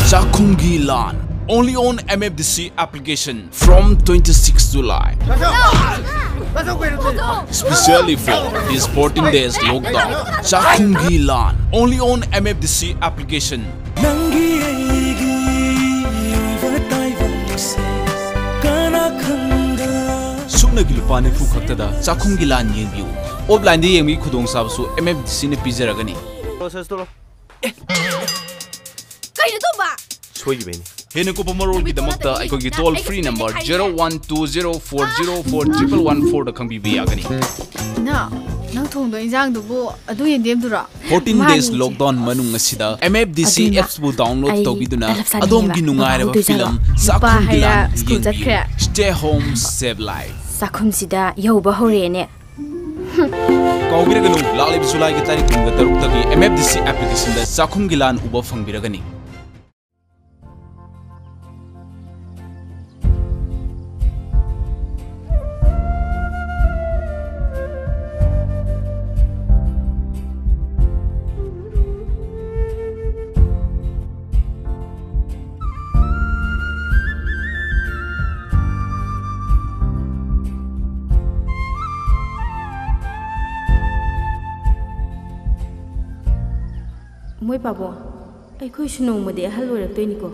Chakhumgi Laan, only on MFDC application from 26 July. Especially for this 14 days lockdown. Chakhumgi Laan, only on MFDC application. Sukna gilupane fu khaktada Chakhumgi Laan yengbiu. Offline de yengbi khudong sabsu MFDC ne pijaragani. Process to lo. Kaino to ba? Soi beni. Hena ko pamarol gi damakta aikogi toll free number 0120404114 da khangbi bi agani. Na, nang thong do injang du bu adu yendem dura. 14 days lockdown manung asida MFDC apps bu download tawbiduna adom gi nungaira ba film Chakhumgi Laan yengbi. Stay home save life. Chakhum sida yoba horene. Kaugiraganu lali bisulai gi tarik kunga taruk tagi MFDC application da Chakhumgi Laan uba fangbiragani. Moi pabo, ai khoi suno mode hal lorak toini ko.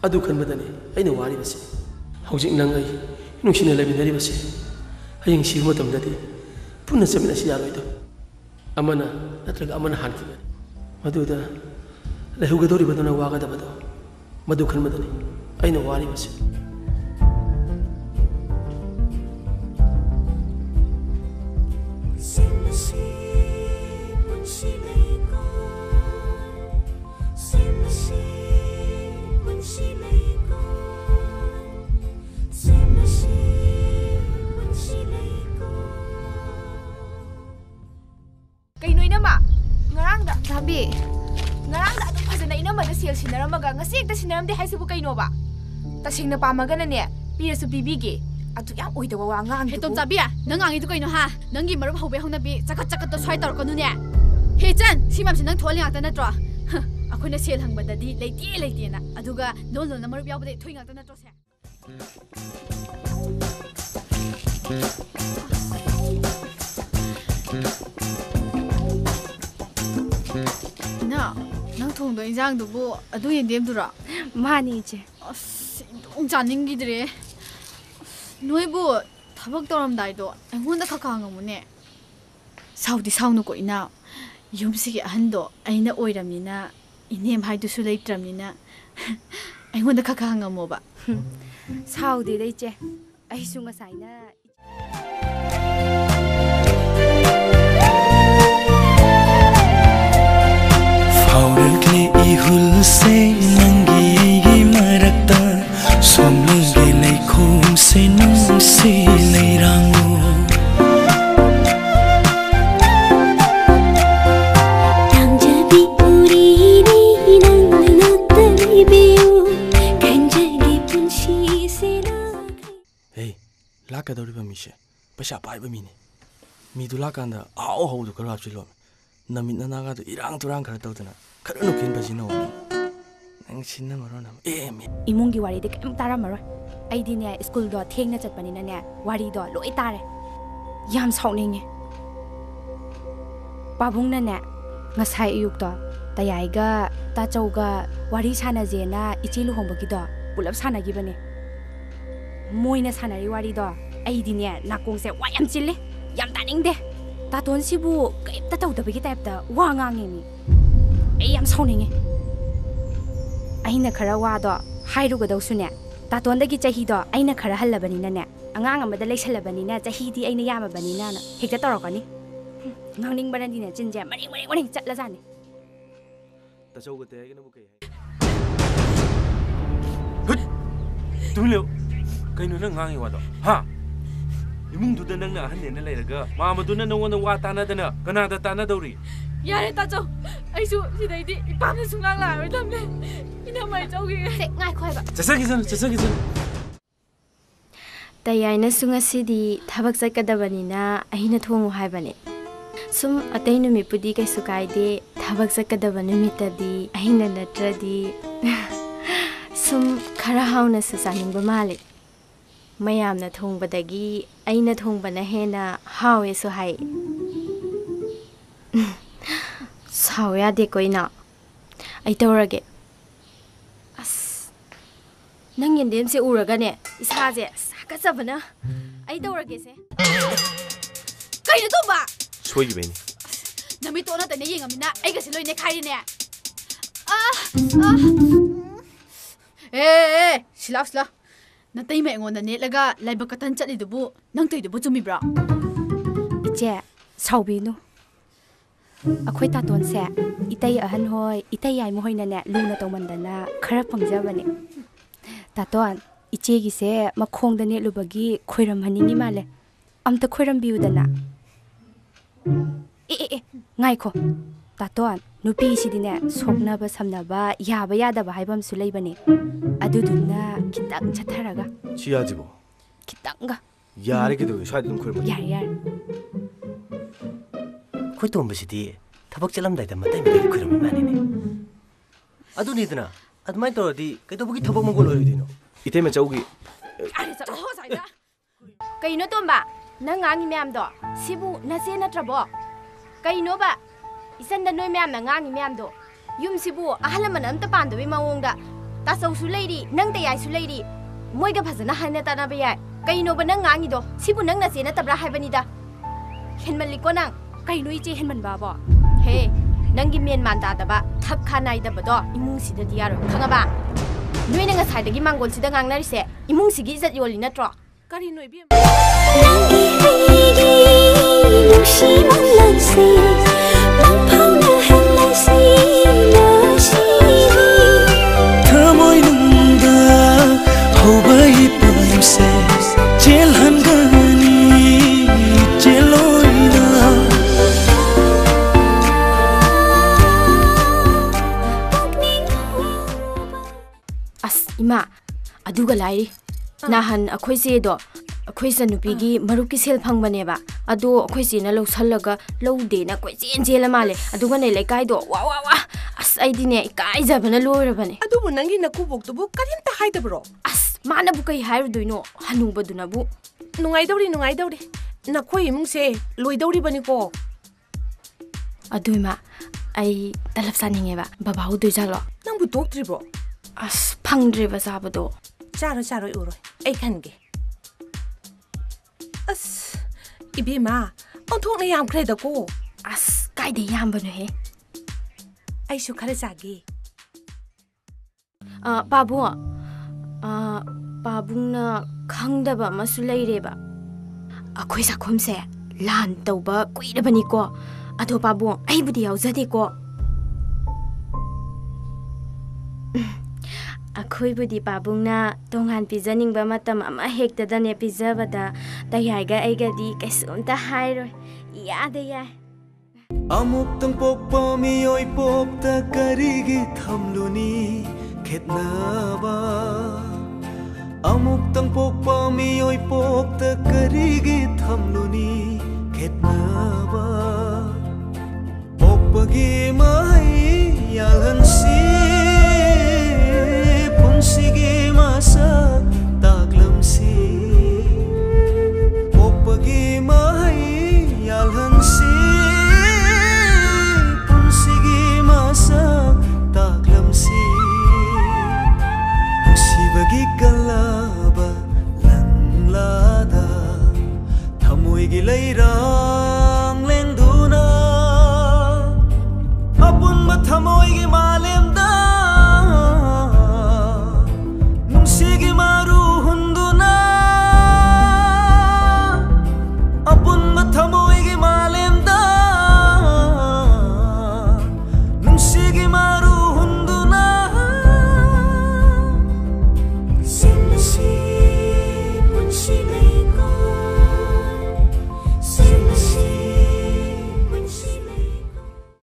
Adu kan madani, ai na wari basi. Haujik nang ai, nungsina labinari basi. Hayang si matam dati, punna samina si yalo ito. Amana, natraga amana hanfi. Madu da, lahuga dori badona waga da bado. Madu kan madani, ai na wari basi. Sabi, ngarang da adum phajana inama da sel sinaramaga ngasi ekta sinaramde haisibu kaino ba tasingna pamagana ne pirasu bibige adu yam oidawa wa ngang he tom sabi nang angi du kaino ha nangi marup hobe hona bi chakat chakat to swai tor kanu ne he chan simam sin nang tholi ngata na tro akhona sel hangbada di leite na aduga lol na marup yawbade thoi ngata na tro se nang thong do injang du bu adu yendem dura Mani che. ong chaning gidre noi bu thabak toram dai do engon da khaka ngamune saudi saunu ko ina yumsi gi ahan do aina oiramina inem hai du su leitramina engon da khaka ngamo ba Saudi dai che. Ai su nga sai na. Ehool se nangi marakta somluge leikhum se nung se leirango tangjabi puri ni nang natari biu kanjagi punshi se na Hey, laka dori ba mise. Pasha pai ba mine. Mi du laka anda au au du kara chilo. Namit na naga du irang turang kara tawtana. Karano kin ba sino. Nang sinna marona. Imungi wari de kem tara maro. Ai di ne school do theng na chatpani na ne wari do loi tare. Yam saukninge. Pabung na ne ngasai ayuk do tayai ga ta chau ga wari sana je na ichilu hongba gi do pulap sana gi bane. Moina sana ri wari do ai di ne nakong se wa yam chille yam taning de. Ta ton sibu kai ta tau da bi type da wa ngange mi. Ai yam saukninge. Aina khara wa do hairu ga do sune ta ton da gi chahi do aina khara hallabani na ne angang amada leisalabani na chahi di aina yamabani na na hekta torokani ngangning barandi na chinje mari chatla jani Ta chau ga te ga na bu kai. Tumilo. Kaino na ngangi wa do. Ha. Imung du da nang na han ne na leiraga mama du na nong na wa ta na da na kana da ta na dori. Yare ta chau ai su sidai di ipam na sunglang la mai tamne ina mai chau gi se ngai khoi ba Chasagi san. tayai na sunga sidi thabak sakadabani na ahina thongu haibani sum atai numi pudi kai sukai de Habak sakadaba numitadi ahina natradi sum khara hauna su chaningba male mayamna thongbadagi aina thongbana hena hawe su hai sawya de koina ai tawrage as nang yendem se uraga ne isa je sakasabana ai tawrage se kaina tomba soyi beni Nami to na tane yengamina ai ga siloi ne khai ne sila na tai me ngon na ne laga laiba katan chali dubu nang tai dubu chumi bra iche saubinu akhoi ta ton se itai ahan hoi itai ai mo hoina ne luna to mandana khara pangjabane ta ton iche gi se makhong da ne lubagi khoiram haningi male amta khoiram biudana ngai ko ta ton nupi sidine sokna ba samna ba yaba yada ba haibam su leibane aduduna kitang chatharaga chiyajibo kitanga yare gido shadi dum khorma yar khoi tom basidi thabak chalam dai da matai mi khorma mani ne adu ni dana admai to di kai to bugi thabak mangol oi dino ite me chaugi ari sa ho sai da kaino tomba nang ngangi myam do sibu nase na trabo kaino ba isanda noi myam na ngangi myam do yum sibu ahalaman amta pando bi mawongda ta sau su leidi nang ta yai su leidi moi ga phajana hana ta na ba yai kaino ba nang ngangi do sibu nang nase na tabra haibani da henman liko nang kaino iche henman ba bo he nangi men man da ba thap khanai da ba do imung sida diaro khanga ba noi na nga sai da gi mangol sida ngang nari se imung sigi izat yoli na tro kari noi bi Ima aduga lai nahan akhoi se do akhoi sa nupi gi marup ki sel phang bane ba ado akhoi se na lo sallaga lo de na koi chen jela male aduga nei lai kai do wa as ai di ne kai ja bana loira bane adu bu nangi na ku bok tu bu karim ta hai da bro as mana bu kai hairu doino hanu ba duna bu nungai dawri na khoi imung se loi dawri bani ko adu ma ai talap saninge ba baba hu doi jalo nang bu dok tri bro as phangdre ba sabado charo uro ai khan ge as ibi ma on thok na yam khre da ko as kai de yam banu he ai su khare sagi pabung na khangda ba masu leire ba akhoi sakhom se lan tauba kuira bani ko ado pabung ai budi yaujade ko akhoi budi pabung na tongan pijaning ba matam ama hekta dane pijabada tayaiga aiga di kaisumta hairoi yade ya amuk tang pokpa miyoi pokta karigi thamluni khetnaba amuk tang pokpa miyoi pokta karigi thamluni khetnaba pokpagi mai yalansi punsigi